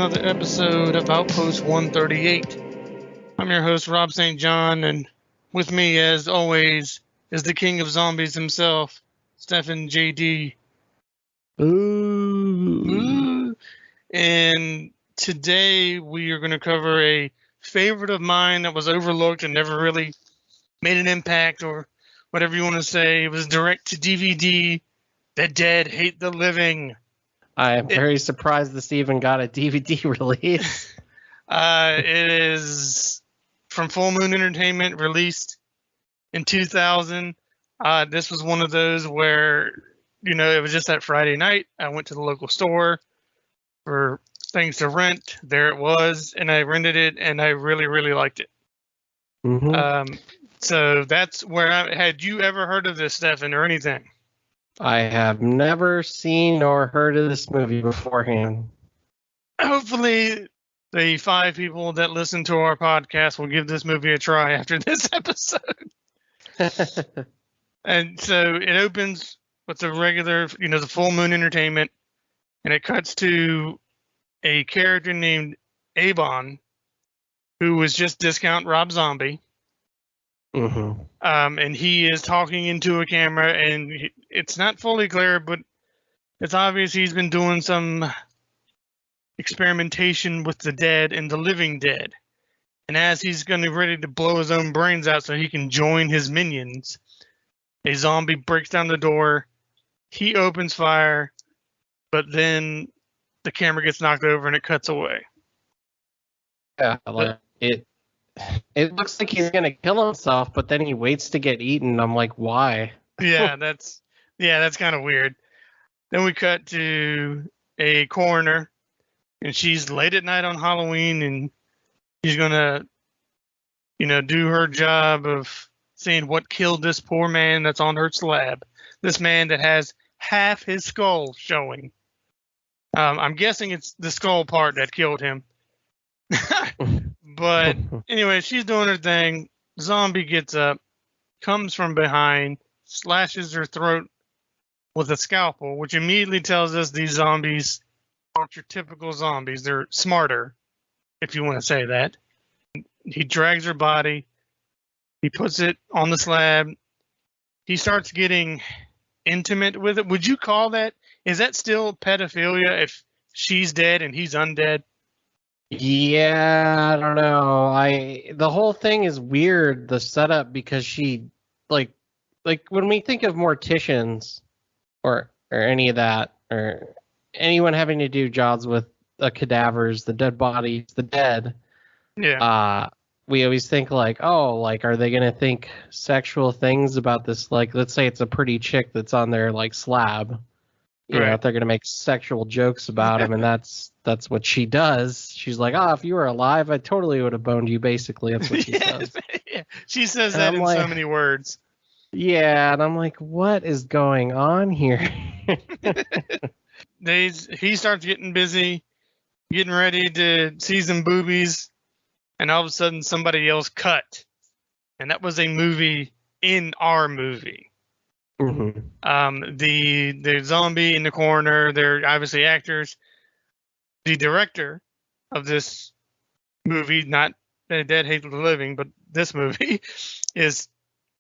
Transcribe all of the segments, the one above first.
another episode of Outpost 138. I'm your host, Rob St. John, and with me, as always, is the king of zombies himself, Stefan JD. Ooh. And today we are going to cover a favorite of mine that was overlooked and never really made an impact, or whatever you want to say. It was direct to DVD, The Dead Hate the Living. I am very surprised this even got a DVD release. It is from Full Moon Entertainment, released in 2000. This was one of those where, it was just that Friday night. I went to the local store for things to rent. There it was, and I rented it, and I really, really liked it. Mm-hmm. So that's where had you ever heard of this, Stefan, or anything? I have never seen or heard of this movie beforehand. Hopefully, the 5 people that listen to our podcast will give this movie a try after this episode. And so it opens with the regular, the Full Moon Entertainment, and it cuts to a character named Avon, who was just Discount Rob Zombie. Mm-hmm. And he is talking into a camera, and it's not fully clear, but it's obvious he's been doing some experimentation with the dead and the living dead. And as he's going to ready to blow his own brains out so he can join his minions, a zombie breaks down the door. He opens fire, but then the camera gets knocked over and it cuts away. Yeah, it looks like he's gonna kill himself, but then he waits to get eaten. I'm like, why? Yeah, that's kind of weird. Then we cut to a coroner, and she's late at night on Halloween, and she's gonna, do her job of saying what killed this poor man that's on her slab. This man that has half his skull showing. I'm guessing it's the skull part that killed him. But anyway, she's doing her thing. Zombie gets up, comes from behind, slashes her throat with a scalpel, which immediately tells us these zombies aren't your typical zombies. They're smarter, if you want to say that. He drags her body. He puts it on the slab. He starts getting intimate with it. Would you call that? Is that still pedophilia if she's dead and he's undead? Yeah, I don't know. The whole thing is weird, the setup, because she like when we think of morticians or any of that, or anyone having to do jobs with the cadavers, the dead bodies, the dead. Yeah. We always think are they gonna think sexual things about this? Like, let's say it's a pretty chick that's on their slab. If they're gonna make sexual jokes about him, and that's what she does. She's like, if you were alive, I totally would have boned you. Basically, that's what she says. Yeah. She says that in so many words. Yeah, and I'm like, what is going on here? He starts getting busy, getting ready to see some boobies, and all of a sudden somebody yells cut. And that was a movie in our movie. Mm-hmm. The zombie and the coroner, they're obviously actors. The director of this movie, not The Dead Hate the Living, but this movie, is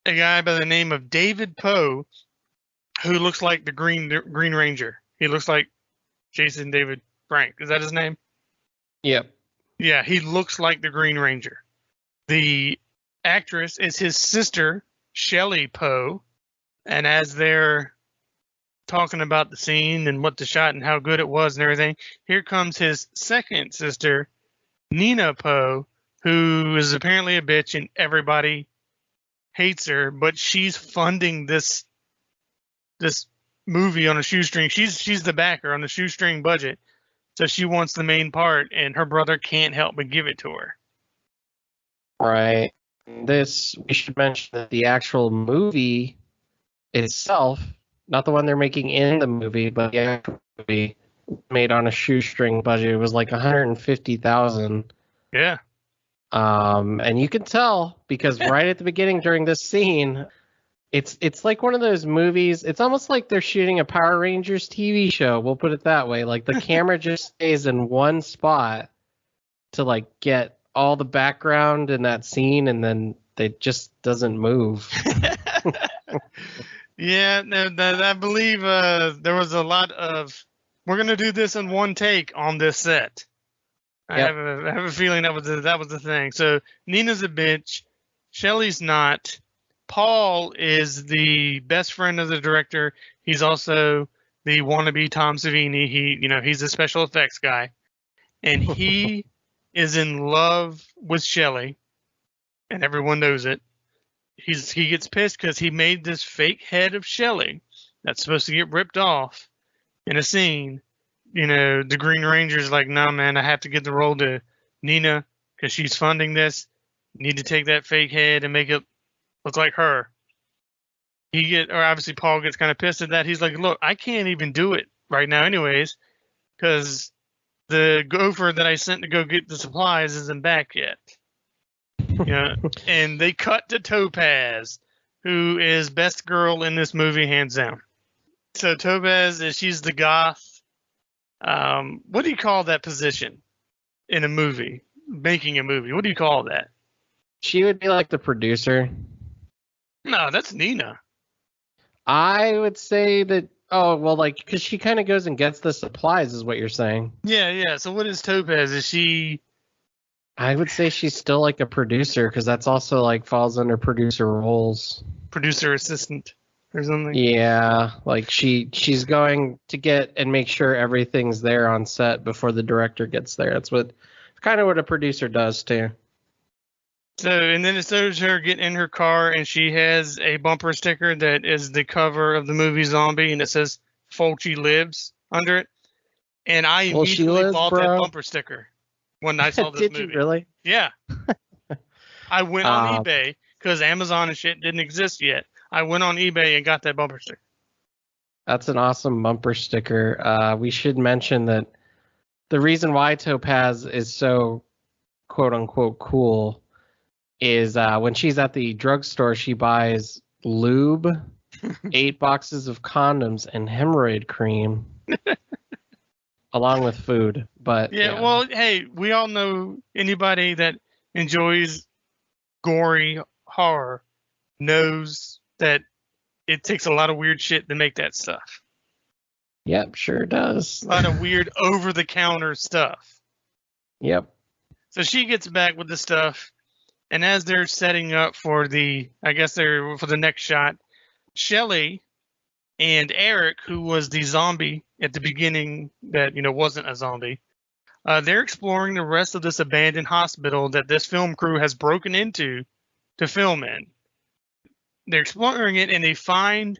a guy by the name of David Poe, who looks like the Green Ranger. He looks like Jason David Frank. Is that his name? Yep. Yeah, he looks like the Green Ranger. The actress is his sister, Shelley Poe. And as they're talking about the scene and what the shot and how good it was and everything, here comes his second sister, Nina Poe, who is apparently a bitch and everybody hates her, but she's funding this movie on a shoestring. She's the backer on the shoestring budget, so she wants the main part, and her brother can't help but give it to her. Right. We should mention that the actual movie itself, not the one they're making in the movie, but the actual movie made on a shoestring budget. It was like $150,000. Yeah. And you can tell because right at the beginning during this scene, It's like one of those movies. It's almost like they're shooting a Power Rangers TV show. We'll put it that way. Like the camera just stays in one spot to like get all the background in that scene, and then it just doesn't move. Yeah, no, I believe there was a lot of we're gonna do this in one take on this set. I Yep. have a feeling that was the thing. So Nina's a bitch, Shelley's not. Paul is the best friend of the director. He's also the wannabe Tom Savini. He's a special effects guy, and he is in love with Shelley, and everyone knows it. He gets pissed because he made this fake head of Shelley that's supposed to get ripped off in a scene. The Green Ranger's like, no, man, I have to get the role to Nina because she's funding this. You need to take that fake head and make it look like her. Obviously Paul gets kind of pissed at that. He's like, look, I can't even do it right now anyways because the gopher that I sent to go get the supplies isn't back yet. And they cut to Topaz, who is best girl in this movie, hands down. So Topaz she's the goth. What do you call that position in a movie? Making a movie. What do you call that? She would be like the producer. No, that's Nina. I would say that. Oh well, like because she kind of goes and gets the supplies, is what you're saying. Yeah. So what is Topaz? Is she? I would say she's still like a producer because that's also like falls under producer roles. Producer assistant or something. Yeah, like she's going to get and make sure everything's there on set before the director gets there. That's kind of what a producer does too. So, and then it shows her get in her car, and she has a bumper sticker that is the cover of the movie Zombie, and it says Fulci lives under it. And I immediately bought that bumper sticker when I saw this Did movie. Did you really? Yeah. I went on eBay because Amazon and shit didn't exist yet. I went on eBay and got that bumper sticker. That's an awesome bumper sticker. We should mention that the reason why Topaz is so quote unquote cool is when she's at the drugstore, she buys lube, 8 boxes of condoms, and hemorrhoid cream, along with food. But yeah, well, hey, we all know anybody that enjoys gory horror knows that it takes a lot of weird shit to make that stuff. Yep, sure does. A lot of weird over-the-counter stuff. Yep. So she gets back with the stuff. And as they're setting up for the next shot, Shelley and Eric, who was the zombie at the beginning that, wasn't a zombie, they're exploring the rest of this abandoned hospital that this film crew has broken into to film in. They're exploring it and they find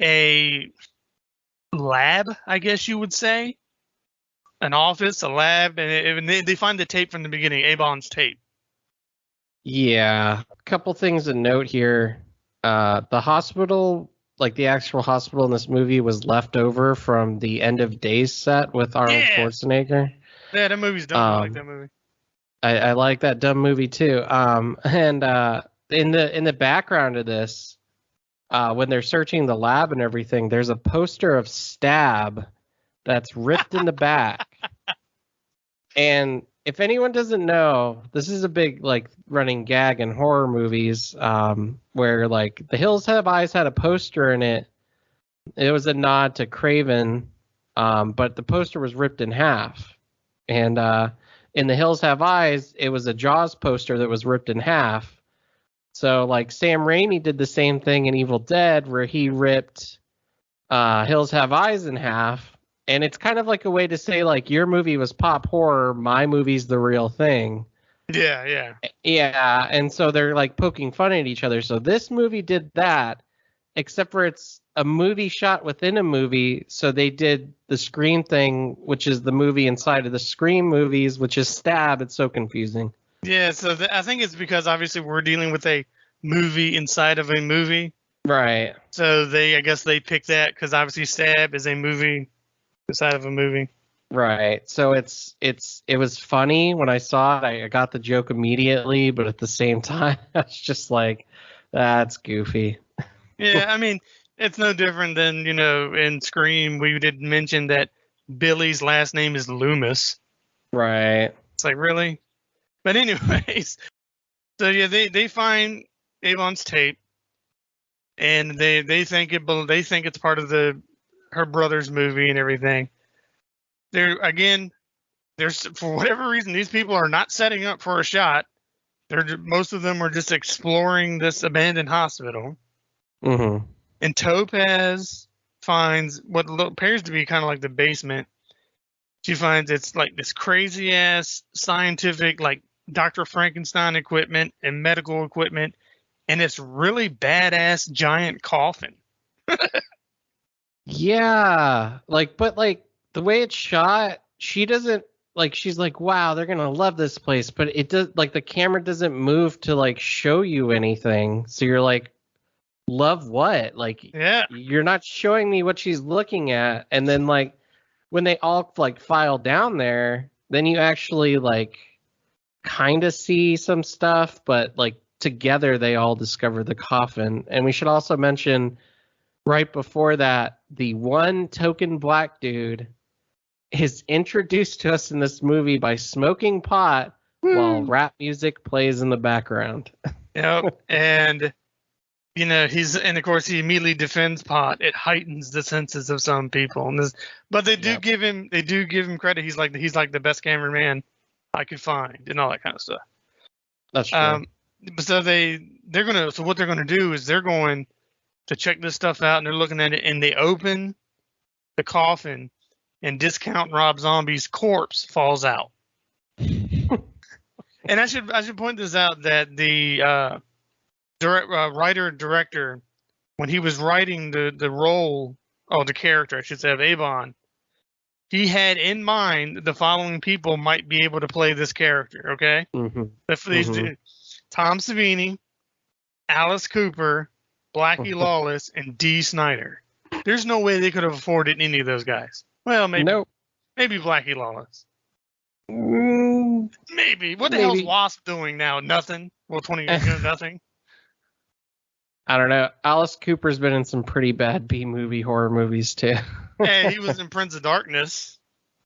a lab, I guess you would say. An office, a lab, and they find the tape from the beginning, Avon's tape. Yeah, a couple things to note here. The hospital, like the actual hospital in this movie, was left over from the End of Days set with Arnold Schwarzenegger. Yeah, that movie's dumb. I like that movie. I like that dumb movie too. And in the background of this, when they're searching the lab and everything, there's a poster of Stab that's ripped in the back. And if anyone doesn't know, this is a big like running gag in horror movies, where like The Hills Have Eyes had a poster in it. It was a nod to Craven, but the poster was ripped in half. And in The Hills Have Eyes, it was a Jaws poster that was ripped in half. So like Sam Raimi did the same thing in Evil Dead, where he ripped Hills Have Eyes in half. And it's kind of like a way to say, like, your movie was pop horror, my movie's the real thing. Yeah. Yeah, and so they're, like, poking fun at each other. So this movie did that, except for it's a movie shot within a movie. So they did the Scream thing, which is the movie inside of the Scream movies, which is Stab. It's so confusing. Yeah, so I think it's because, obviously, we're dealing with a movie inside of a movie. Right. So I guess they picked that because, obviously, Stab is a movie inside of a movie. Right. So it was funny when I saw it. I got the joke immediately, but at the same time, I was just like, that's goofy. Yeah, I mean, it's no different than, in Scream, we did mention that Billy's last name is Loomis. Right. It's like, really? But anyways, so yeah, they find Avon's tape, and they think it's part of her brother's movie and everything. There's for whatever reason, these people are not setting up for a shot. Most of them are just exploring this abandoned hospital. Mm-hmm. And Topaz finds what appears to be kind of like the basement. She finds it's like this crazy ass scientific, like Dr. Frankenstein equipment and medical equipment, and it's really badass giant coffin. Yeah, but the way it's shot, she doesn't she's like, wow, they're gonna love this place, but it does the camera doesn't move to show you anything, so you're like, love what? Yeah. You're not showing me what she's looking at, and then when they all file down there, then you actually kind of see some stuff, but together they all discover the coffin. And we should also mention right before that, the one token black dude is introduced to us in this movie by smoking pot while rap music plays in the background. Yep. And of course he immediately defends pot. It heightens the senses of some people. But they do give him credit. He's like the best cameraman I could find and all that kind of stuff. That's true. So what they're gonna do is they're going to check this stuff out, and they're looking at it, and they open the coffin, and Discount Rob Zombie's corpse falls out. And I should point this out that the writer-director, when he was writing the role, the character, I should say, of Avon, he had in mind the following people might be able to play this character, okay? Mm-hmm. Tom Savini, Alice Cooper, Blackie Lawless, and Dee Snider. There's no way they could have afforded any of those guys. Well, maybe. Nope. Maybe Blackie Lawless. Maybe. What the hell's Wasp doing now? Nothing? Well, 20 years ago, nothing? I don't know. Alice Cooper's been in some pretty bad B-movie horror movies, too. Hey, he was in Prince of Darkness.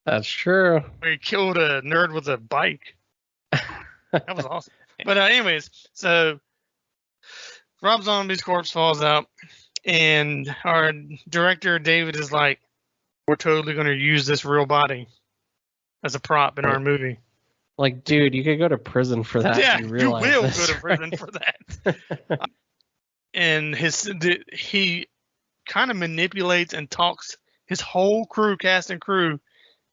That's true. Where he killed a nerd with a bike. That was awesome. But anyways, so Rob Zombie's corpse falls out, and our director, David, is like, we're totally going to use this real body as a prop in our movie. Dude, you could go to prison for that. Yeah, you will go to prison for that. And he kind of manipulates and talks his whole cast and crew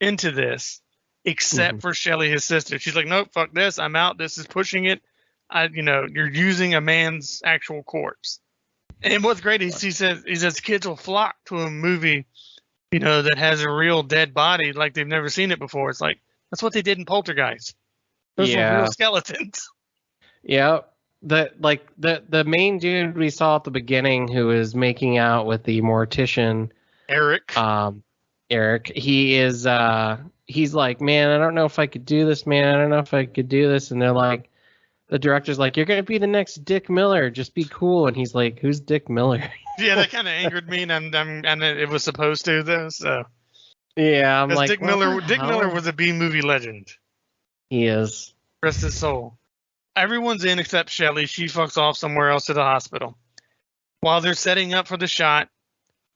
into this, except for Shelly, his sister. She's like, nope, fuck this. I'm out. This is pushing it. You're using a man's actual corpse. And what's great is he says kids will flock to a movie, that has a real dead body like they've never seen it before. It's like, that's what they did in Poltergeist. Those were real skeletons. Yeah. The main dude we saw at the beginning who is making out with the mortician, Eric. Eric, he's like, man, I don't know if I could do this, man. I don't know if I could do this. And they're like, the director's like, you're going to be the next Dick Miller. Just be cool. And he's like, who's Dick Miller? Yeah, that kind of angered me, and it was supposed to, though. So yeah, I'm like, Dick Miller was a B-movie legend. He is. Rest his soul. Everyone's in except Shelly. She fucks off somewhere else to the hospital. While they're setting up for the shot,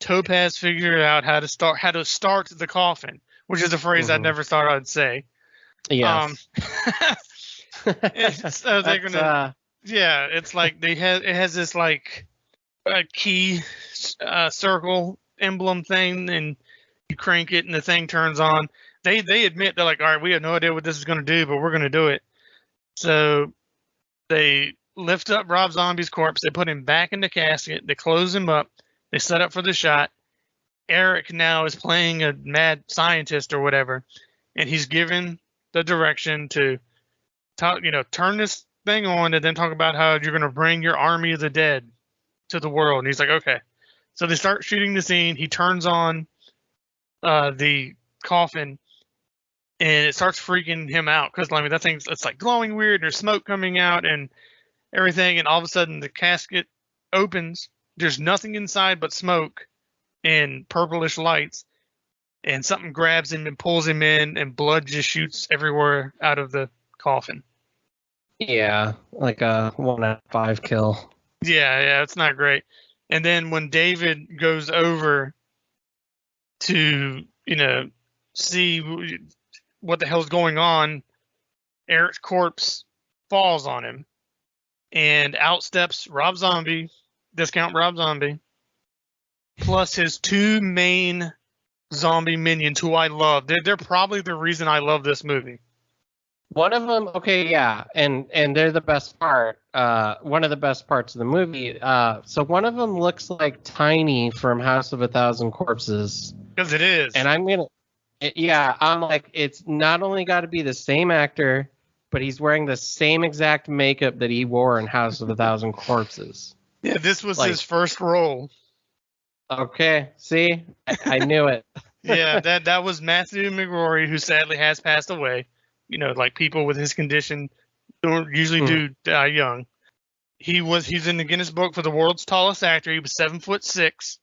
Topaz figured out how to start the coffin, which is a phrase I never thought I'd say. Yes. So they're gonna. Yeah, it's like it has this like a key circle emblem thing, and you crank it and the thing turns on. They admit, they're like, all right, we have no idea what this is gonna do, but we're gonna do it. So they lift up Rob Zombie's corpse. They put him back in the casket. They close him up. They set up for the shot. Eric now is playing a mad scientist or whatever, and he's given the direction to turn this thing on and then talk about how you're going to bring your army of the dead to the world. And he's like, okay. So they start shooting the scene. He turns on the coffin, and it starts freaking him out because that thing's, it's like glowing weird. And there's smoke coming out and everything, and all of a sudden the casket opens, There's nothing inside but smoke and purplish lights, and something grabs him and pulls him in, and blood just shoots everywhere out of the coffin. Yeah, like a 1 out of 5 kill. Yeah, it's not great. And then when David goes over to, see what the hell's going on, Eric's corpse falls on him, and out steps Rob Zombie, discount Rob Zombie, plus his 2 main zombie minions who I love. They're probably the reason I love this movie. One of them, okay, yeah, and they're the best part. One of the best parts of the movie. So one of them looks like Tiny from House of a Thousand Corpses. Because it is. And I'm like, it's not only got to be the same actor, but he's wearing the same exact makeup that he wore in House of a Thousand Corpses. Yeah, this was his first role. Okay, see, I knew it. Yeah, that was Matthew McRory, who sadly has passed away. Like people with his condition don't usually do die young. He's in the Guinness Book for the world's tallest actor. He was 7'6".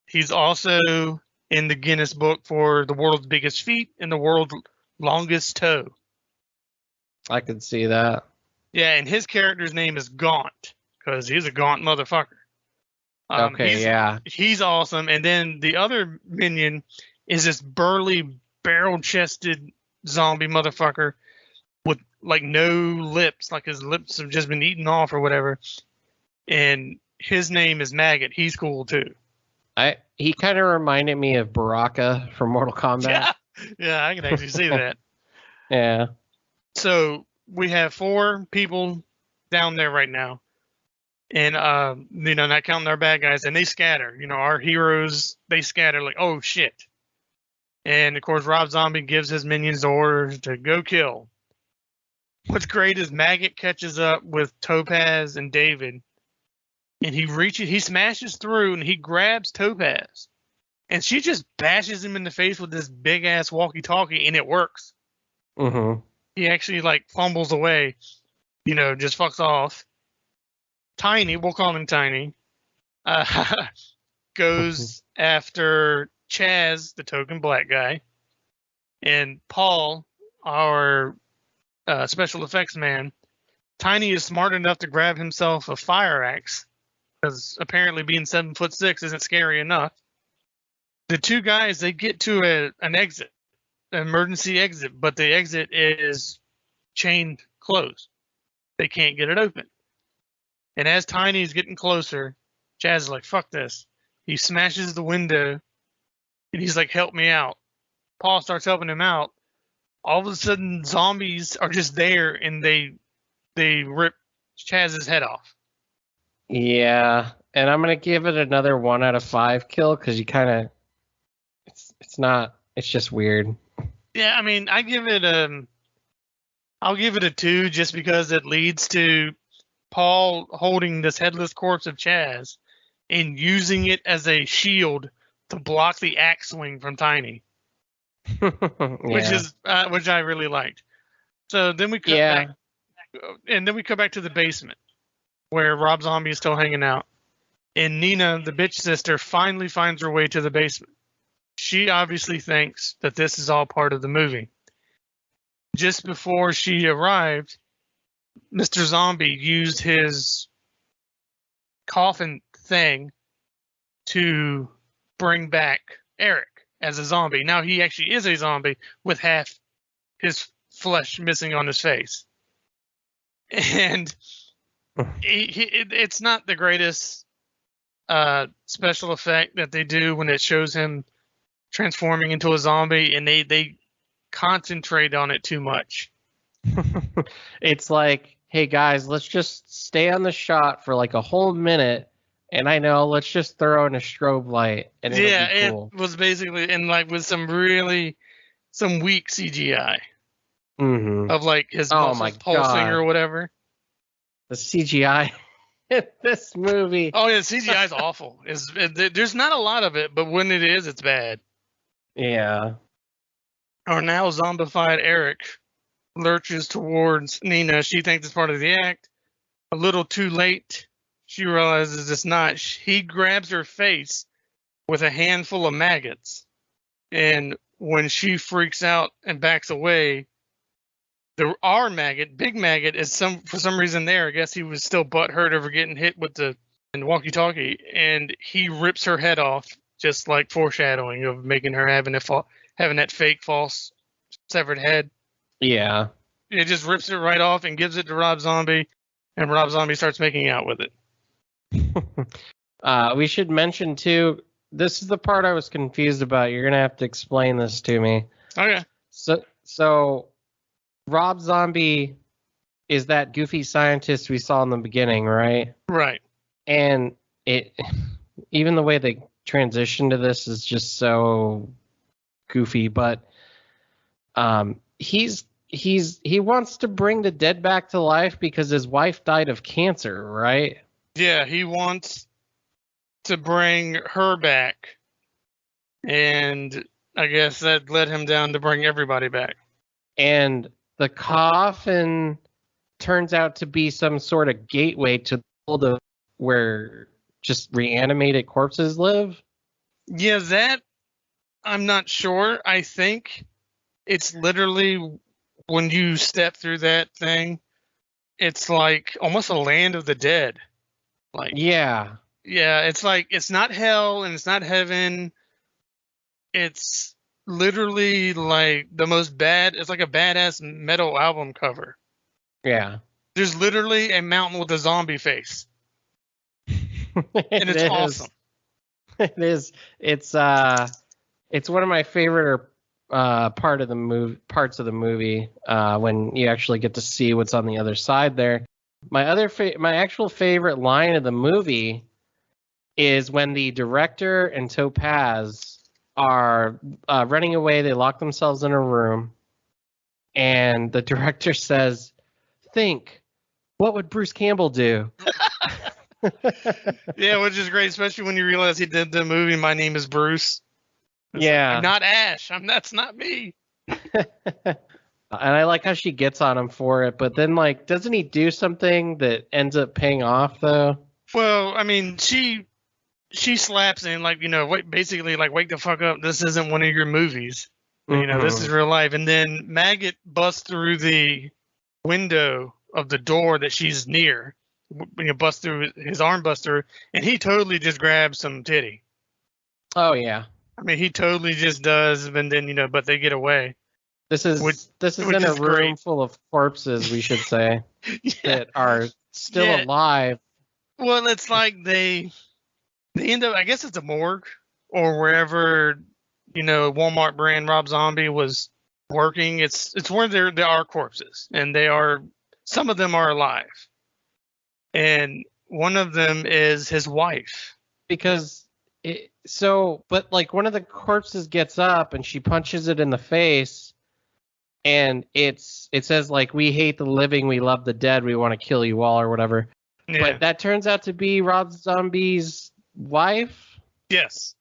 He's also in the Guinness Book for the world's biggest feet and the world's longest toe. I could see that. Yeah, and his character's name is Gaunt, because he's a gaunt motherfucker. He's awesome. And then the other minion is this burly, barrel-chested zombie motherfucker with like no lips, like his lips have just been eaten off or whatever. And his name is Maggot. He's cool too. He kind of reminded me of Baraka from Mortal Kombat. Yeah, I can actually see that. Yeah. So we have 4 people down there right now. And not counting our bad guys, and they scatter. Our heroes, they scatter like, oh shit. And of course, Rob Zombie gives his minions orders to go kill. What's great is Maggot catches up with Topaz and David, and he smashes through, and he grabs Topaz, and she just bashes him in the face with this big ass walkie-talkie, and it works. Mm-hmm. He actually fumbles away, just fucks off. Tiny, we'll call him Tiny, goes after Chaz, the token black guy, and Paul, our special effects man. Tiny is smart enough to grab himself a fire axe, because apparently being 7'6" isn't scary enough. The 2 guys, they get to an exit, an emergency exit, but the exit is chained closed. They can't get it open. And as Tiny's getting closer, Chaz is like, fuck this. He smashes the window, and he's like, help me out. Paul starts helping him out. All of a sudden, zombies are just there, and they rip Chaz's head off. Yeah, and I'm going to give it another 1 out of 5 kill, because you kind of... It's just weird. Yeah, I mean, I'll give it a 2, just because it leads to Paul holding this headless corpse of Chaz and using it as a shield to block the axe swing from Tiny, which I really liked. So then we cut back, and then we come back to the basement where Rob Zombie is still hanging out, and Nina, the bitch sister, finally finds her way to the basement. She obviously thinks that this is all part of the movie. Just before she arrived, Mr. Zombie used his coffin thing to bring back Eric as a zombie. Now he actually is a zombie with half his flesh missing on his face. And it's not the greatest special effect that they do when it shows him transforming into a zombie, and they concentrate on it too much. It's like, hey guys, let's just stay on the shot for like a whole minute, and let's just throw in a strobe light, and it'll be cool. It was basically, and with some weak CGI of his muscles pulsing or whatever. The CGI in this movie. Oh yeah, CGI is awful. There's not a lot of it, but when it is, it's bad. Yeah. Our now zombified Eric lurches towards Nina. She thinks it's part of the act. A little too late, she realizes it's not. He grabs her face with a handful of maggots. And when she freaks out and backs away, our maggot, Big Maggot, is for some reason there. I guess he was still butthurt over getting hit with the walkie-talkie, and he rips her head off, just like foreshadowing of making her having that fake false severed head. Yeah. It just rips it right off and gives it to Rob Zombie, and Rob Zombie starts making out with it. We should mention too, this is the part I was confused about. You're gonna have to explain this to me. Okay. So Rob Zombie is that goofy scientist we saw in the beginning, right? Right. And even the way they transition to this is just so goofy, but he wants to bring the dead back to life because his wife died of cancer, right? Yeah, he wants to bring her back, and I guess that led him down to bring everybody back. And the coffin turns out to be some sort of gateway to where just reanimated corpses live. Yeah, that I'm not sure. I think it's literally when you step through that thing, it's like almost a land of the dead. Like Yeah, it's like it's not hell and it's not heaven. It's literally like the most it's like a badass metal album cover. yeah. There's literally a mountain with a zombie face. And it's awesome. It is. It's one of my favorite parts of the movie when you actually get to see what's on the other side there. My actual favorite line of the movie is when the director and Topaz are running away. They lock themselves in a room, and the director says, "Think, what would Bruce Campbell do?" Yeah, which is great, especially when you realize he did the movie My Name is Bruce. Yeah. Like, not Ash. That's not me. And I like how she gets on him for it, but then like, doesn't he do something that ends up paying off though? Well, I mean, she slaps him like, basically like, wake the fuck up. This isn't one of your movies. This is real life. And then Maggot busts through the window of the door that she's near. Busts through his arm buster, and he totally just grabs some titty. Oh yeah. I mean, he totally just does, and then but they get away. This is in a room great. full of corpses, we should say, Yeah. that are still alive. Well, it's like they end up. I guess it's a morgue or wherever Walmart brand Rob Zombie was working. It's where there are corpses, and some of them are alive, and one of them is his wife. But like one of the corpses gets up and she punches it in the face, and it says like, "We hate the living, we love the dead, we want to kill you all," or whatever. Yeah. But that turns out to be Rob Zombie's wife. Yes.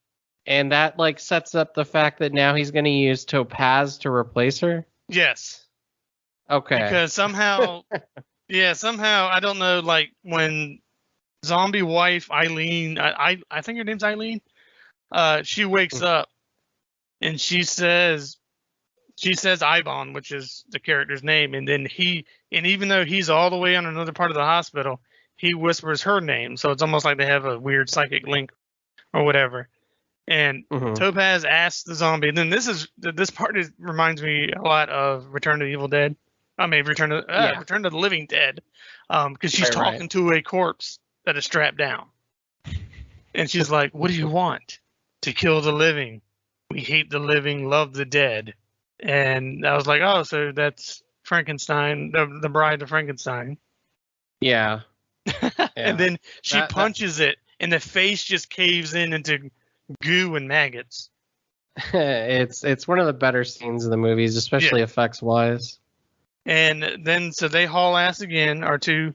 And that like sets up the fact that now he's going to use Topaz to replace her. Yes. Okay. Because somehow, I don't know, like when zombie wife Eileen, I think her name's Eileen. She wakes up and she says Ibon, which is the character's name, and then even though he's all the way on another part of the hospital, he whispers her name, so it's almost like they have a weird psychic link or whatever. And Topaz asks the zombie, and then this part reminds me a lot of Return to the Evil Dead. I mean, Return to the Living Dead, because she's talking to a corpse that is strapped down, and she's like, "What do you want? To kill the living. We hate the living, love the dead." And I was like, "Oh, so that's Frankenstein, the Bride of Frankenstein." Yeah. And then she punches it, and the face just caves into goo and maggots. It's one of the better scenes in the movies, especially effects wise. And then so they haul ass again, our two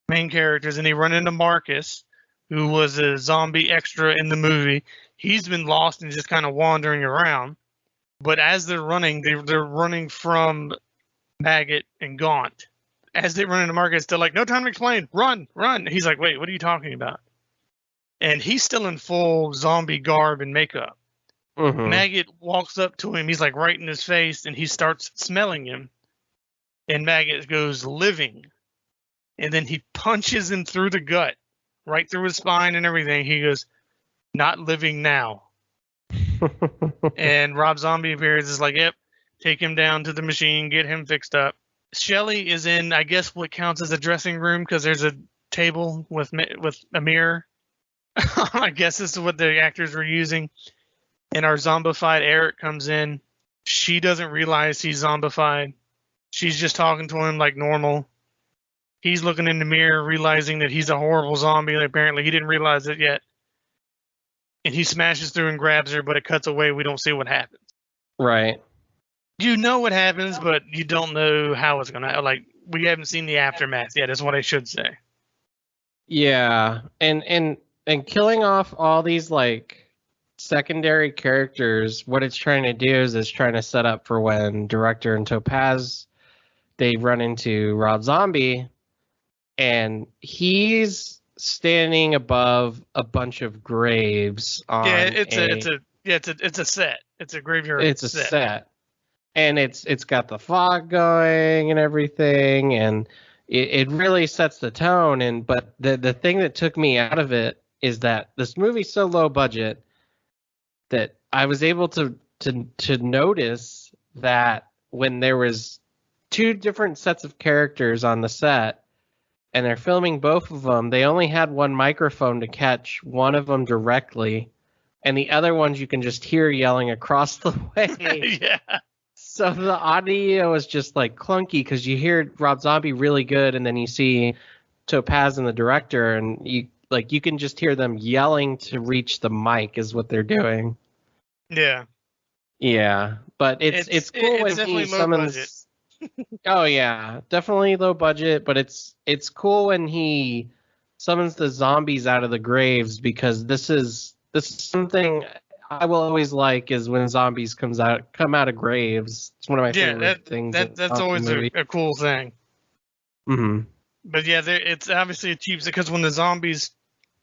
main characters, and they run into Marcus, who was a zombie extra in the movie. He's been lost and just kind of wandering around. But as they're running, they're running from Maggot and Gaunt. as they run into markets, they're like, no time to explain. Run, run. He's like, wait, what are you talking about? And he's still in full zombie garb and makeup. Mm-hmm. Maggot walks up to him. He's like right in his face, and he starts smelling him. And Maggot goes, living. And then he punches him through the gut, right through his spine and everything. He goes, not living now. And Rob Zombie appears, is like, yep, take him down to the machine, get him fixed up. Shelley is in, I guess, what counts as a dressing room because there's a table with a mirror. I guess this is what the actors were using. And our zombified Eric comes in. She doesn't realize he's zombified. She's just talking to him like normal. He's looking in the mirror, realizing that he's a horrible zombie. And apparently he didn't realize it yet. And he smashes through and grabs her, but it cuts away. We don't see what happens. Right. You know what happens, but you don't know how it's going to, like, we haven't seen the aftermath yet, is what I should say. Yeah. And killing off all these, like, secondary characters, what it's trying to do is it's trying to set up for when Director and Topaz, they run into Rob Zombie, and he's standing above a bunch of graves on it's a set. It's a graveyard. It's a set. And it's got the fog going and everything, and it really sets the tone. But the thing that took me out of it is that this movie's so low budget that I was able to notice that when there was two different sets of characters on the set and they're filming both of them, they only had one microphone to catch one of them directly, and the other ones you can just hear yelling across the way. Yeah. So the audio is just like clunky because you hear Rob Zombie really good, and then you see Topaz and the director, and you can just hear them yelling to reach the mic is what they're doing. Yeah. Yeah, but it's cool when he summons. Oh yeah, definitely low budget, but it's cool when he summons the zombies out of the graves, because this is something I will always like, is when zombies come out of graves. It's one of my favorite things. That's always a cool thing. Mm-hmm. But yeah, it's obviously a cheap, because when the zombies,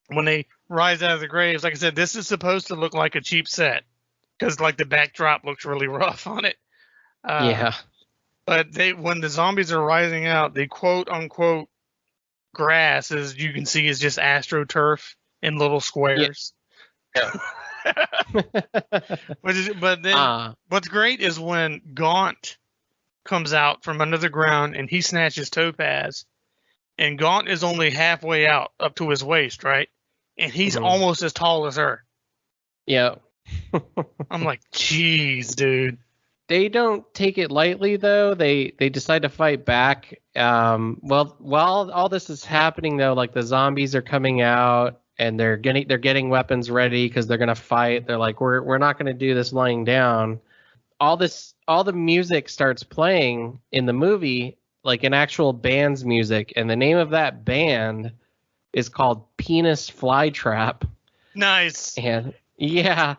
when they rise out of the graves, like I said, this is supposed to look like a cheap set because like the backdrop looks really rough on it. Yeah. But when the zombies are rising out, the quote unquote grass, as you can see, is just astroturf in little squares. Yeah. But then what's great is when Gaunt comes out from under the ground and he snatches Topaz, and Gaunt is only halfway out, up to his waist, right? And he's almost as tall as her. Yeah. I'm like, geez, dude. They don't take it lightly, though. They decide to fight back. Well, while all this is happening, though, like the zombies are coming out and they're getting weapons ready because they're gonna fight. They're like, we're not gonna do this lying down. All the music starts playing in the movie, like an actual band's music, and the name of that band is called Penis Flytrap. Nice. And yeah.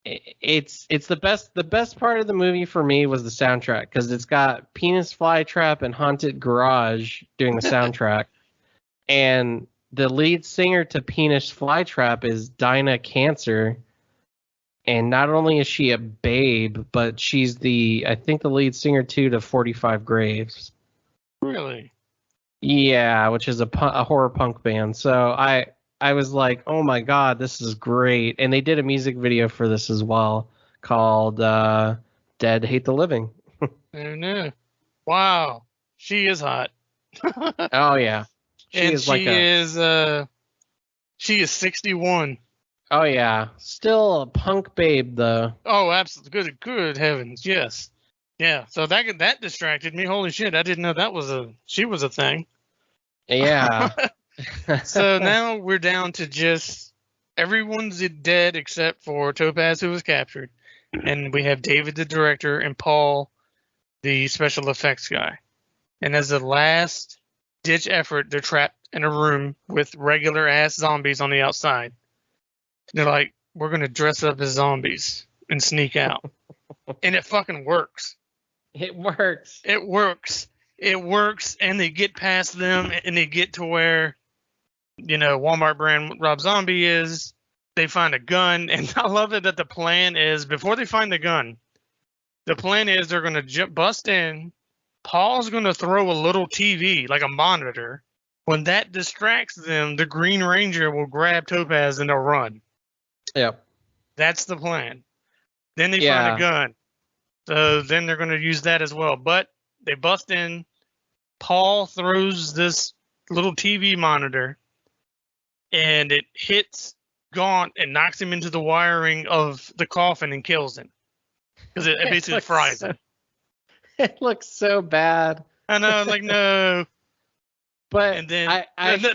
It's the best part of the movie for me was the soundtrack, because it's got Penis Flytrap and Haunted Garage doing the soundtrack, and the lead singer to Penis Flytrap is Dinah Cancer, and not only is she a babe, but she's I think the lead singer too to 45 Graves. Really? Yeah, which is a horror punk band. So I was like, oh my God, this is great. And they did a music video for this as well called Dead Hate the Living. Oh, no. Wow. She is hot. Oh, yeah. She is 61. Oh, yeah. Still a punk babe, though. Oh, absolutely. Good heavens. Yes. Yeah. So that distracted me. Holy shit. I didn't know she was a thing. Yeah. So now we're down to just everyone's dead except for Topaz, who was captured, and we have David, the director, and Paul, the special effects guy. And as a last ditch effort, they're trapped in a room with regular ass zombies on the outside. They're like, we're gonna dress up as zombies and sneak out, and it fucking works. It works. It works. it works, and they get past them, and they get to where, Walmart brand Rob Zombie is. They find a gun, and I love it that the plan is, before they find the gun, the plan is they're going to bust in. Paul's going to throw a little TV, like a monitor. When that distracts them, the Green Ranger will grab Topaz and they'll run. Yep. That's the plan. Then they find a gun. So then they're going to use that as well. But they bust in. Paul throws this little TV monitor, and it hits Gaunt and knocks him into the wiring of the coffin and kills him. Because it basically fries him. It looks so bad. I know, like, no. But and then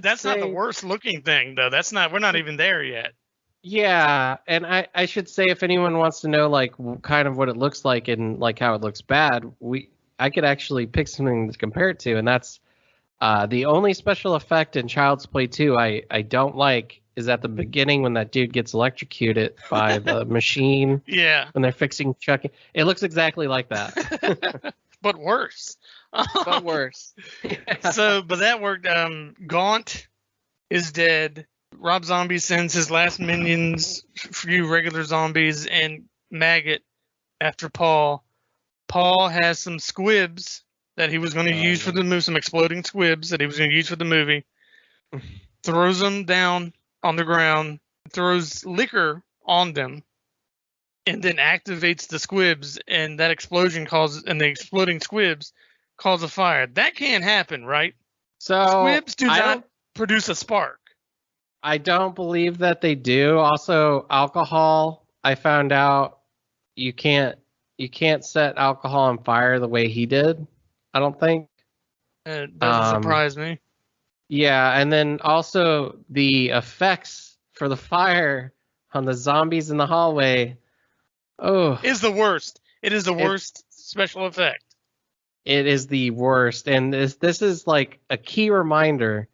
that's not the worst looking thing, though. We're not even there yet. Yeah, and I should say, if anyone wants to know like kind of what it looks like and like how it looks bad, I could actually pick something to compare it to, and that's the only special effect in Child's Play 2 I don't like is at the beginning when that dude gets electrocuted by the machine. Yeah. When they're fixing Chucky. It looks exactly like that. But worse. But worse. Yeah. But that worked. Gaunt is dead. Rob Zombie sends his last minions, few regular zombies, and Maggot after Paul. Paul has some squibs that he was going to use for the movie, some exploding squibs that he was going to use for the movie. Throws them down on the ground, throws liquor on them, and then activates the squibs, and that explosion the exploding squibs cause a fire. That can't happen, right? So squibs do not produce a spark. I don't believe that they do. Also, alcohol, I found out you can't set alcohol on fire the way he did, I don't think. It doesn't surprise me. Yeah, and then also the effects for the fire on the zombies in the hallway. Is the worst. It is the worst special effect. It is the worst. And this is like a key reminder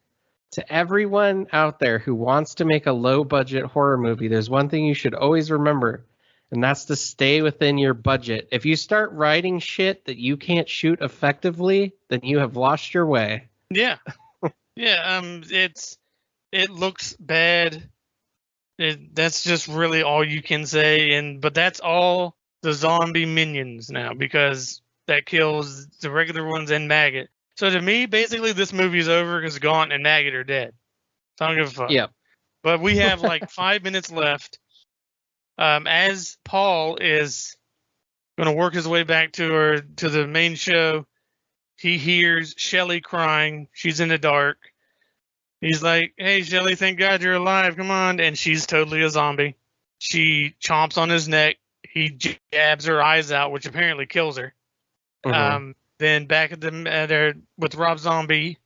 to everyone out there who wants to make a low budget horror movie. There's one thing you should always remember, and that's to stay within your budget. If you start writing shit that you can't shoot effectively, then you have lost your way. Yeah. Yeah, it looks bad. That's just really all you can say, but that's all the zombie minions now, because that kills the regular ones and Maggot. So to me, basically, this movie's over because Gaunt and Maggot are dead. So I don't give a fuck. Yeah. But we have like 5 minutes left. As Paul is going to work his way back to the main show, he hears Shelly crying. She's in the dark. He's like, "Hey, Shelly, thank God you're alive. Come on." And she's totally a zombie. She chomps on his neck. He jabs her eyes out, which apparently kills her. Mm-hmm. Then back at there with Rob Zombie,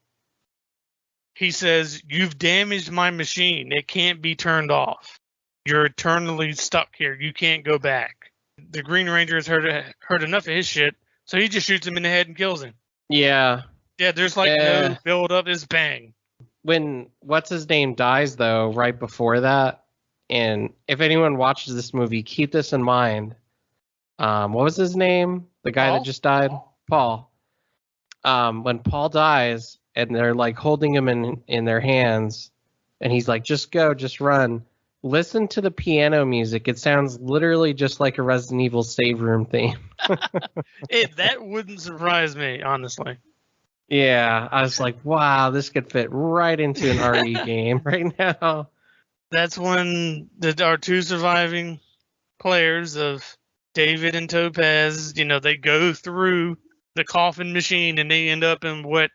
he says, "You've damaged my machine. It can't be turned off. You're eternally stuck here. You can't go back." The Green Ranger has heard enough of his shit, so he just shoots him in the head and kills him. Yeah. Yeah, there's like no build up. It's bang. When what's his name dies though, right before that, and if anyone watches this movie, keep this in mind. What was his name? The guy that just died? Paul. When Paul dies and they're like holding him in their hands, and he's like, "Just go, just run." Listen to the piano music. It sounds literally just like a Resident Evil save room theme. That wouldn't surprise me, honestly. Yeah, I was like, wow, this could fit right into an RE game right now. That's when our two surviving players of David and Topaz, they go through the coffin machine and they end up in what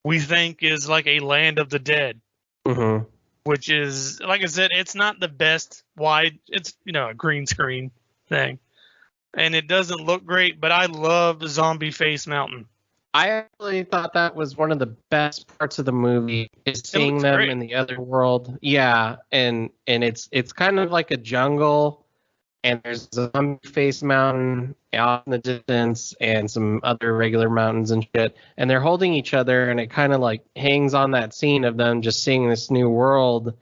we think is like a land of the dead. Mm-hmm. Which is, like I said, it's not the best wide. It's, a green screen thing. And it doesn't look great, but I love Zombie Face Mountain. I actually thought that was one of the best parts of the movie, is seeing them in the other world. Yeah, and it's kind of like a jungle, and there's a Zombie Face Mountain out in the distance and some other regular mountains and shit, and they're holding each other, and it kind of like hangs on that scene of them just seeing this new world,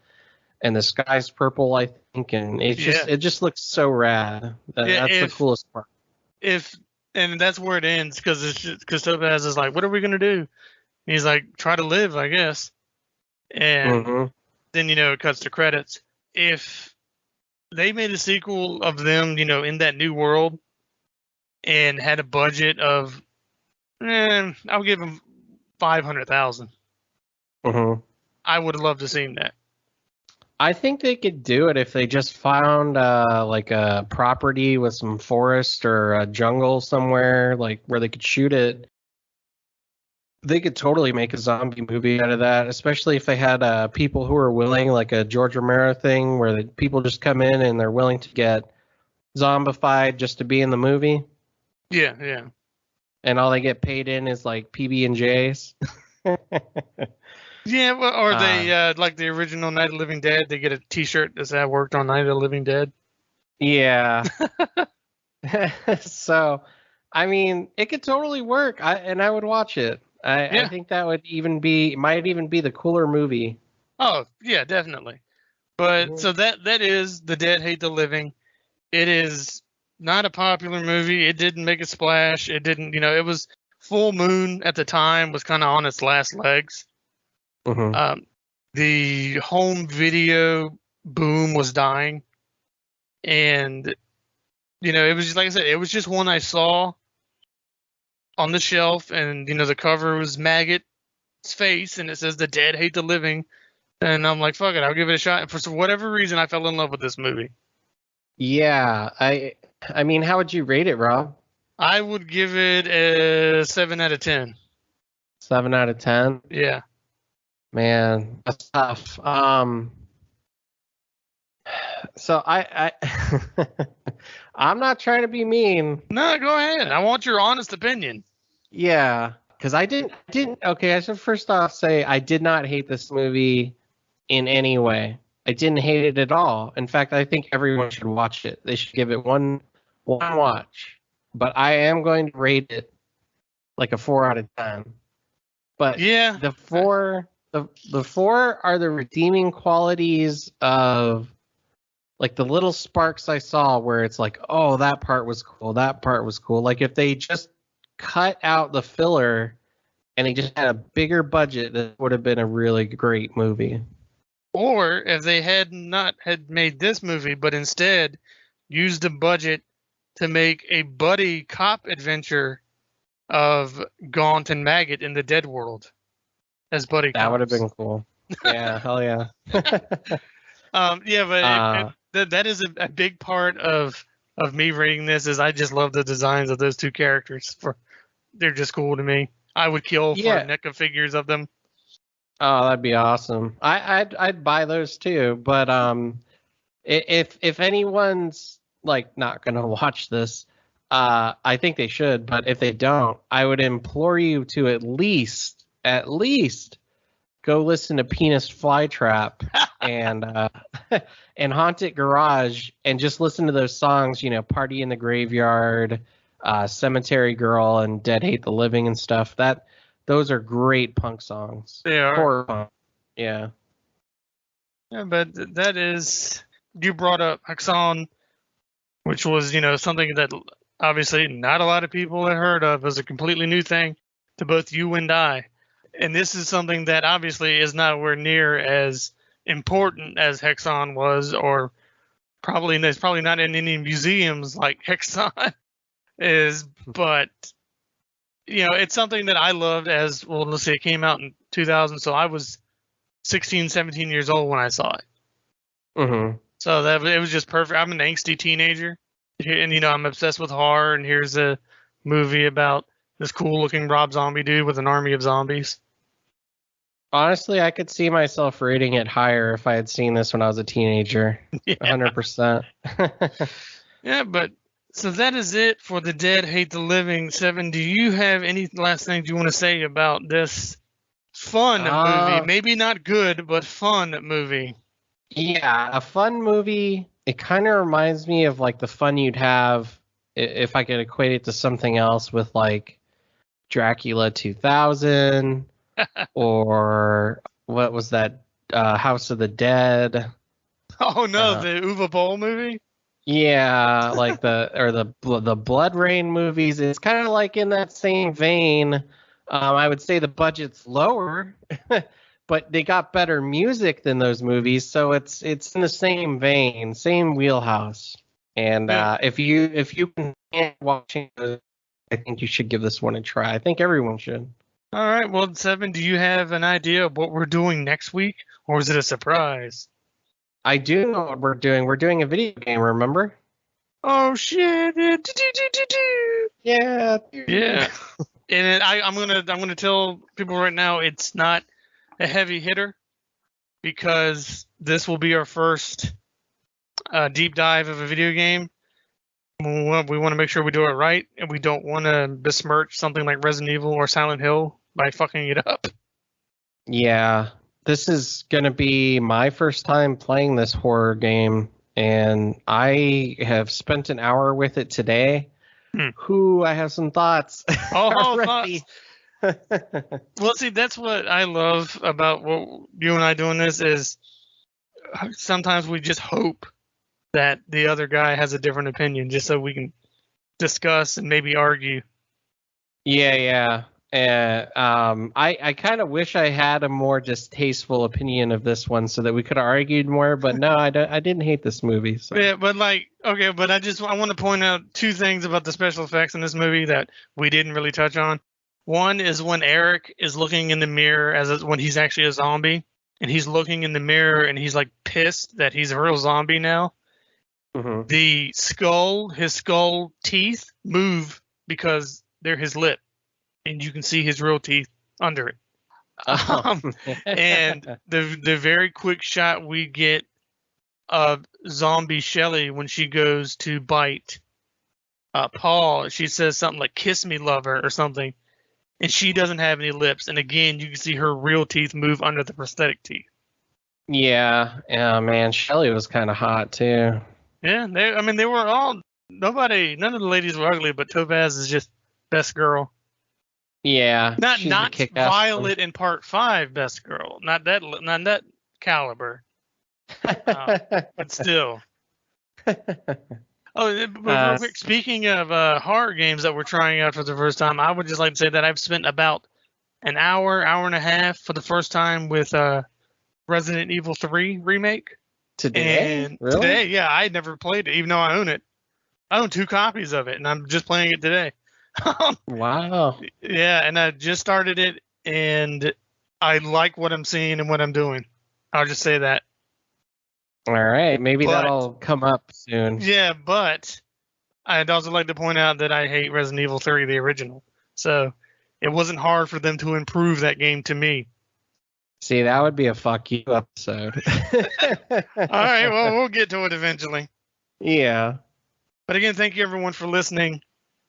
and the sky's purple, I think, and it just looks so rad. That's the coolest part. If And that's where it ends because Topaz is like, "What are we gonna do?" And he's like, "Try to live, I guess." And then it cuts to credits. If they made a sequel of them, in that new world, and had a budget of, I'll give them 500,000. I would have loved to seen that. I think they could do it if they just found like a property with some forest or a jungle somewhere, like where they could shoot it. They could totally make a zombie movie out of that, especially if they had people who are willing, like a George Romero thing, where the people just come in and they're willing to get zombified just to be in the movie. Yeah, yeah. And all they get paid in is like PB&Js. Yeah, well, or they like the original Night of the Living Dead. They get a T-shirt that says "I worked on Night of the Living Dead." Yeah. So, I mean, it could totally work, and I would watch it. I think that might even be the cooler movie. Oh yeah, definitely. But so that is The Dead Hate the Living. It is not a popular movie. It didn't make a splash. It didn't, it was Full Moon at the time, was kind of on its last legs. The home video boom was dying, and it was just, like I said, it was just one I saw on the shelf, and the cover was Maggot's face, and it says "The Dead Hate the Living," and I'm like, fuck it, I'll give it a shot. And for whatever reason, I fell in love with this movie. Yeah, I mean, how would you rate it, Rob? I would give it a 7 out of 10. 7 out of 10? Yeah. Man, that's tough. So I I'm not trying to be mean. No, go ahead. I want your honest opinion. Yeah, because I didn't. Okay, I should first off say I did not hate this movie in any way. I didn't hate it at all. In fact, I think everyone should watch it. They should give it one watch. But I am going to rate it like a 4 out of 10. But yeah, the four are the redeeming qualities of like the little sparks I saw where it's like, oh, that part was cool. That part was cool. Like if they just cut out the filler and they just had a bigger budget, that would have been a really great movie. Or if they had not had made this movie, but instead used the budget to make a buddy cop adventure of Gaunt and Maggot in the Dead World as buddy cops. That would have been cool. Yeah, hell yeah. Yeah, but that is a big part of me rating this. Is I just love the designs of those two characters. They're just cool to me. I would kill for NECA figures of them. Oh, that'd be awesome. I'd buy those too. But if anyone's like not gonna watch this, I think they should. But if they don't, I would implore you to at least go listen to Penis Flytrap and and Haunted Garage and just listen to those songs. Party in the Graveyard, Cemetery Girl, and Dead Hate the Living and stuff. Those are great punk songs. They are. Horror punk. Yeah. Yeah, but that is, you brought up Haxxon, which was, something that obviously not a lot of people had heard of. It was a completely new thing to both you and I. And this is something that obviously is nowhere near as important as Haxxon was, or there's probably not in any museums like Haxxon is, but it's something that I loved as, well, let's say it came out in 2000, so I was 16, 17 years old when I saw it. Mm-hmm. So it was just perfect. I'm an angsty teenager, and I'm obsessed with horror, and here's a movie about this cool-looking Rob Zombie dude with an army of zombies. Honestly, I could see myself rating it higher if I had seen this when I was a teenager. Yeah. 100%. Yeah, but so that is it for The Dead Hate the Living. 7, do you have any last things you want to say about this fun movie? Maybe not good, but fun movie. Yeah, a fun movie. It kind of reminds me of like the fun you'd have if I could equate it to something else with like Dracula 2000 or what was that, House of the Dead. Oh no, the Uwe Boll movie? Yeah, like the Blood Rain movies. It's kind of like in that same vein. I would say the budget's lower, but they got better music than those movies, so it's in the same vein, same wheelhouse. And Yeah. if you can watching those, I think you should give this one a try. I think everyone should. All right. Well, Seven, do you have an idea of what we're doing next week, or is it a surprise? I do know what we're doing. We're doing a video game, remember? Oh shit! Do. Yeah. Yeah. And I'm gonna tell people right now it's not a heavy hitter because this will be our first deep dive of a video game. We want to make sure we do it right, and we don't want to besmirch something like Resident Evil or Silent Hill by fucking it up. Yeah. This is going to be my first time playing this horror game, and I have spent an hour with it today. I have some thoughts. Oh, thoughts. Well, see, that's what I love about what you and I doing this is sometimes we just hope that the other guy has a different opinion just so we can discuss and maybe argue. Yeah. I kind of wish I had a more distasteful opinion of this one so that we could have argued more, but no, I didn't hate this movie. So. Yeah, but I want to point out two things about the special effects in this movie that we didn't really touch on. One is when Eric is looking in the mirror when he's actually a zombie, and he's looking in the mirror and he's like pissed that he's a real zombie now. Mm-hmm. His skull teeth move because they're his lip, and you can see his real teeth under it. And the very quick shot we get of zombie Shelly when she goes to bite Paul, she says something like "kiss me, lover" or something, and she doesn't have any lips. And again, you can see her real teeth move under the prosthetic teeth. Yeah, man, Shelly was kind of hot too. Yeah, they were all none of the ladies were ugly, but Topaz is just best girl. Yeah, not Violet in Part 5 best girl, not that caliber. But still. But real quick, speaking of horror games that we're trying out for the first time, I would just like to say that I've spent about an hour and a half for the first time with Resident Evil 3 remake. Today? And really? Today, yeah, I had never played it, even though I own it. I own 2 copies of it, and I'm just playing it today. Wow. Yeah, and I just started it, and I like what I'm seeing and what I'm doing. I'll just say that. All right, maybe that'll come up soon. Yeah, but I'd also like to point out that I hate Resident Evil 3, the original. So it wasn't hard for them to improve that game to me. See, that would be a fuck you episode. All right, well, we'll get to it eventually. Yeah. But again, thank you everyone for listening.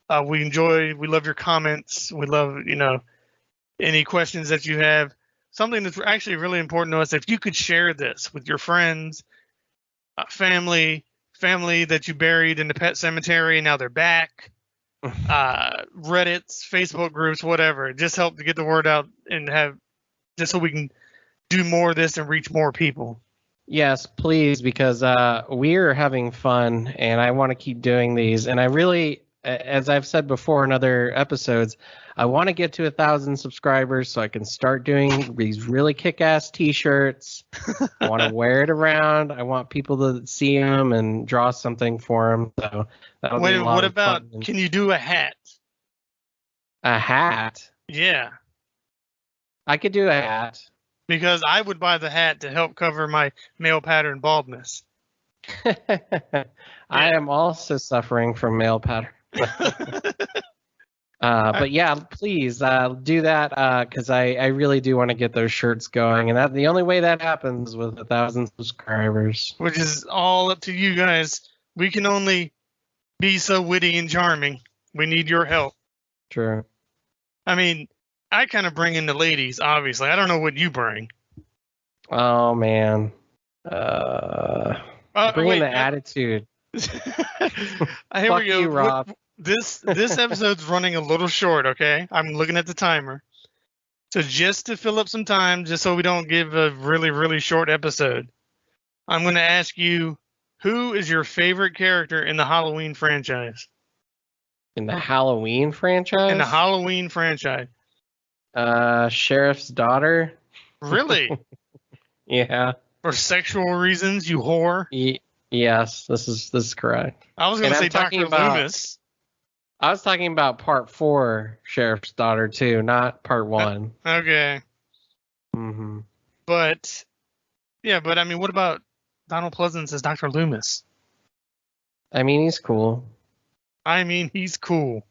We love your comments. We love, any questions that you have. Something that's actually really important to us, if you could share this with your friends, family that you buried in the pet cemetery, and now they're back, Reddits, Facebook groups, whatever. Just help to get the word out and just so we can do more of this and reach more people. Yes, please, because we're having fun, and I want to keep doing these. And I really, as I've said before in other episodes, I want to get to 1,000 subscribers so I can start doing these really kick-ass T-shirts. I want to wear it around. I want people to see them and draw something for them. So that'll be a lot what of about? fun. Can you do a hat? A hat? Yeah. I could do a hat. Because I would buy the hat to help cover my male pattern baldness. I am also suffering from male pattern. But yeah, please do that because I really do want to get those shirts going, and the only way that happens with 1,000 subscribers. Which is all up to you guys. We can only be so witty and charming. We need your help. True. I mean, I kind of bring in the ladies, obviously. I don't know what you bring. Oh man, bring in the attitude. Here we go. You, Rob. This episode's running a little short, okay? I'm looking at the timer. So just to fill up some time, just so we don't give a really, really short episode, I'm going to ask you Who is your favorite character in the Halloween franchise? In the Halloween franchise? In the Halloween franchise. Sheriff's daughter. Really? Yeah. For sexual reasons, you whore? Yes, this is correct. I was going to say Dr. Loomis. I was talking about part 4, Sheriff's daughter, too, not part 1. Okay. Mm-hmm. But, yeah, I mean, what about Donald Pleasance as Dr. Loomis? I mean, he's cool. He's cool.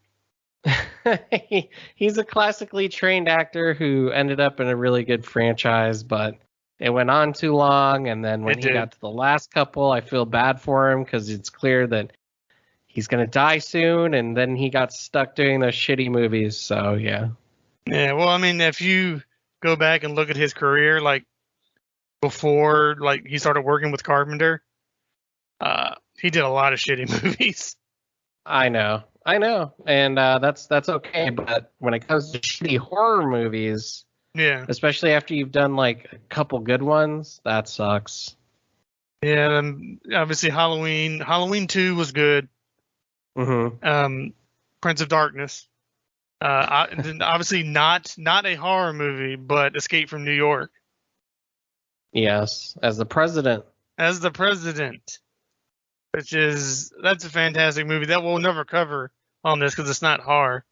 He's a classically trained actor who ended up in a really good franchise, but it went on too long. And then when he got to the last couple, I feel bad for him because it's clear that he's going to die soon. And then he got stuck doing those shitty movies. So, yeah. Yeah, well, I mean, if you go back and look at his career, like before like he started working with Carpenter, he did a lot of shitty movies. I know. And that's okay. But when it comes to shitty horror movies, yeah, especially after you've done like a couple good ones, that sucks. Yeah, and obviously Halloween 2 was good. Mm-hmm. Prince of Darkness. Obviously not a horror movie, but Escape from New York. Yes, as the president. That's a fantastic movie that we'll never cover on this because it's not horror.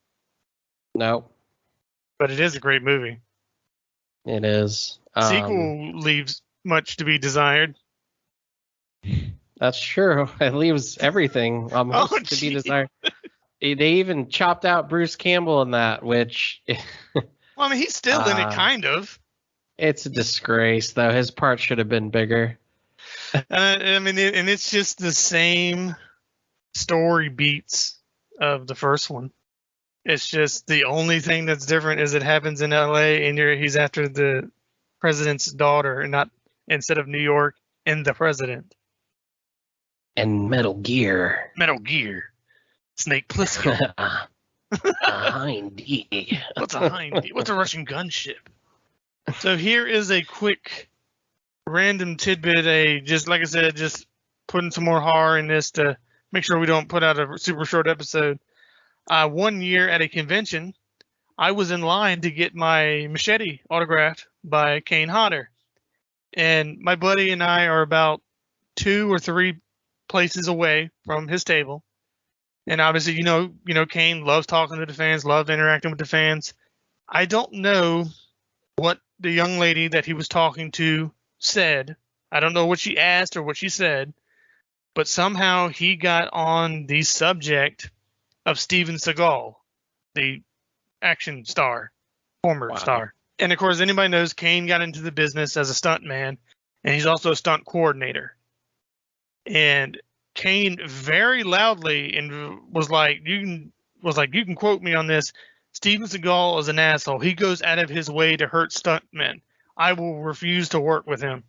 Nope. But it is a great movie. It is. Sequel leaves much to be desired. That's true. It leaves everything almost to be desired. They even chopped out Bruce Campbell in that, which... well, I mean, he's still in it, kind of. It's a disgrace, though. His part should have been bigger. I mean, and it's just the same story beats of the first one. It's just the only thing that's different is it happens in L.A. and he's after the president's daughter, and not instead of New York and the president. And Metal Gear. Snake Plissken. Hindy. What's a Hindy? What's a Russian gunship? So here is a quick random tidbit, just like I said, just putting some more horror in this to make sure we don't put out a super short episode. 1 year at a convention, I was in line to get my machete autographed by Kane Hodder. And my buddy and I are about 2 or 3 places away from his table. And obviously, you know, Kane loves talking to the fans, loves interacting with the fans. I don't know what the young lady that he was talking to said. I don't know what she asked or what she said, but somehow he got on the subject of Steven Seagal, the action star, former star. And of course, anybody knows Kane got into the business as a stuntman, and he's also a stunt coordinator. And Kane very loudly and was like, you can quote me on this. Steven Seagal is an asshole. He goes out of his way to hurt stuntmen. I will refuse to work with him.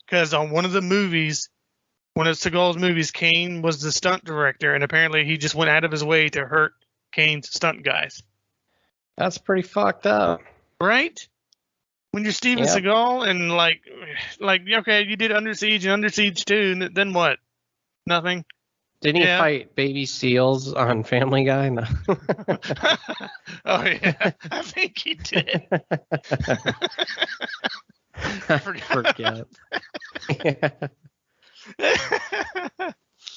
Because on one of Seagal's movies, Kane was the stunt director, and apparently he just went out of his way to hurt Kane's stunt guys. That's pretty fucked up. Right? When you're Steven Seagal and like, okay, you did Under Siege and Under Siege 2, and then what? Nothing? Didn't he fight baby seals on Family Guy? No. Oh, yeah. I think he did. Forget.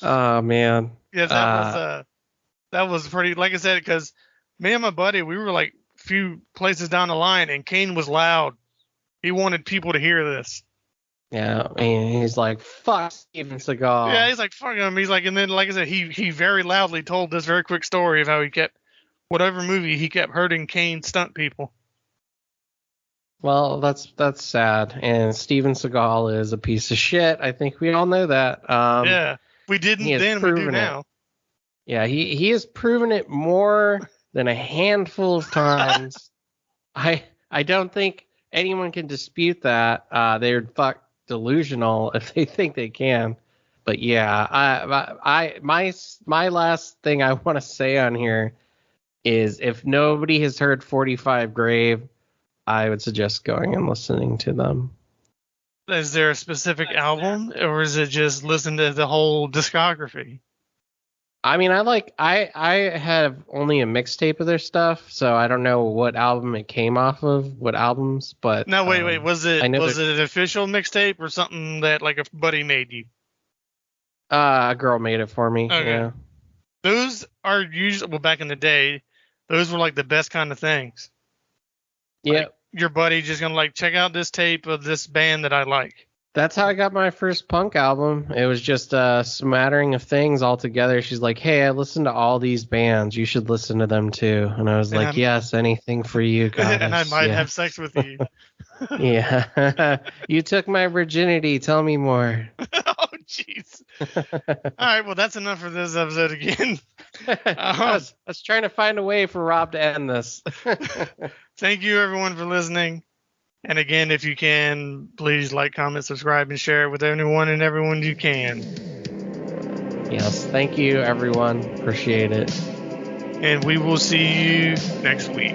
Oh, man. Yeah, that was pretty, like I said, because me and my buddy, we were like a few places down the line, and Kane was loud. He wanted people to hear this. Yeah, and he's like, fuck Steven Seagal. Yeah, he's like, fuck him. He's like, and then, like I said, he very loudly told this very quick story of how he kept, whatever movie, he kept hurting Kane stunt people. Well, that's sad. And Steven Seagal is a piece of shit. I think we all know that. Yeah, we didn't then, we do now. Yeah, he has proven it more than a handful of times. I don't think anyone can dispute that. They're delusional if they think they can. But yeah, my last thing I want to say on here is if nobody has heard 45 Grave, I would suggest going and listening to them. is there a specific album, or is it just listen to the whole discography? I mean, I have only a mixtape of their stuff, so I don't know what album it came off of, what albums, but No, wait. Was it I know was it an official mixtape or something that like a buddy made you? a girl made it for me. Okay. Yeah. Those are usually, well, back in the day, those were like the best kind of things. Yeah. Like, your buddy just gonna like check out this tape of this band that I like. That's how I got my first punk album. It was just a smattering of things all together. She's like, "Hey, I listened to all these bands. You should listen to them too." And I was like, "Yes, anything for you, goddess." And I might have sex with you. Yeah. You took my virginity. Tell me more. Oh, jeez. All right, well, that's enough for this episode again. I was trying to find a way for Rob to end this. Thank you, everyone, for listening. And again, if you can, please like, comment, subscribe, and share it with anyone and everyone you can. Yes, thank you, everyone. Appreciate it. And we will see you next week.